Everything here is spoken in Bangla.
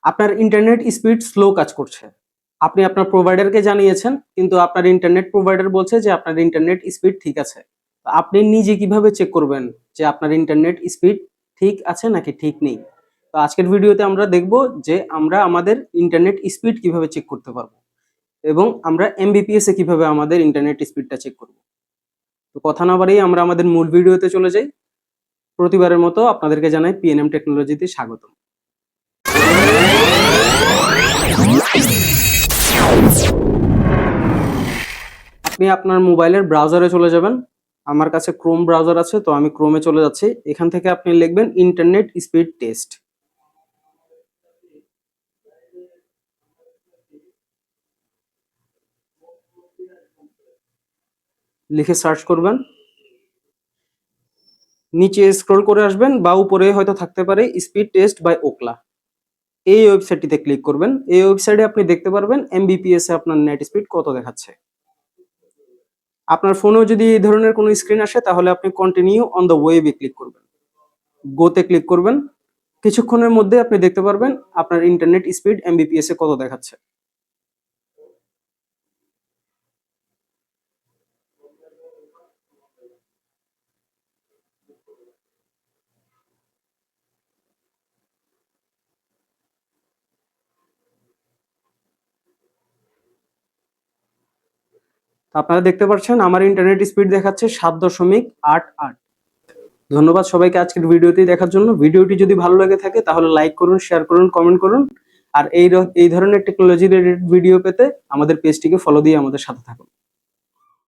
আপনার ইন্টারনেট স্পিড স্লো কাজ করছে। আপনি আপনার প্রোভাইডারকে জানিয়েছেন, কিন্তু আপনার ইন্টারনেট প্রোভাইডার বলছে যে আপনার ইন্টারনেট স্পিড ঠিক আছে। তো আপনি নিজে কিভাবে চেক করবেন যে আপনার ইন্টারনেট স্পিড ঠিক আছে নাকি ঠিক নেই? তো আজকের ভিডিওতে আমরা দেখব যে আমরা আমাদের ইন্টারনেট স্পিড কিভাবে চেক করতে পারবো এবং আমরা এমবিপিএস এ কিভাবে আমাদের ইন্টারনেট স্পিডটা চেক করব। তো কথা না বাড়িয়ে আমরা আমাদের মূল ভিডিওতে চলে যাই। প্রতিবারের মতো আপনাদেরকে জানাই পিএনএম টেকনোলজিতে স্বাগতম। আপনি আপনার মোবাইলের ব্রাউজারে চলে যাবেন। আমার কাছে ক্রোম ব্রাউজার আছে, তো আমি ক্রোমে চলে যাচ্ছি। এখান থেকে আপনি লিখবেন ইন্টারনেট স্পিড টেস্ট। লিখে সার্চ করবেন। নিচে স্ক্রল করে আসবেন বা উপরে হয়তো থাকতে পারে স্পিড টেস্ট বাই ওকলা। এই ওয়েবসাইটটিতে ক্লিক করবেন। এই ওয়েবসাইটে আপনি দেখতে পারবেন এমবিপিএস এ আপনার নেট স্পিড কত দেখাচ্ছে। আপনার ফোনেও যদি এই ধরনের কোনো স্ক্রিন আসে তাহলে আপনি কন্টিনিউ অন দ্য ওয়েবে ক্লিক করবেন। গোতে ক্লিক করবেন। কিছুক্ষণের মধ্যে আপনি দেখতে পারবেন আপনার ইন্টারনেট স্পিড এমবিপিএস এ কত দেখাচ্ছে। আপনারা দেখতে পাচ্ছেন আমার ইন্টারনেট স্পিড দেখাচ্ছে 7.88। ধন্যবাদ সবাইকে আজকের ভিডিওটি দেখার জন্য। ভিডিওটি যদি ভালো লাগে থাকে তাহলে লাইক করুন, শেয়ার করুন, কমেন্ট করুন। আর এই ধরনের টেকনোলজি রিলেটেড ভিডিও পেতে আমাদের পেজটিকে ফলো দিয়ে আমাদের সাথে থাকুন।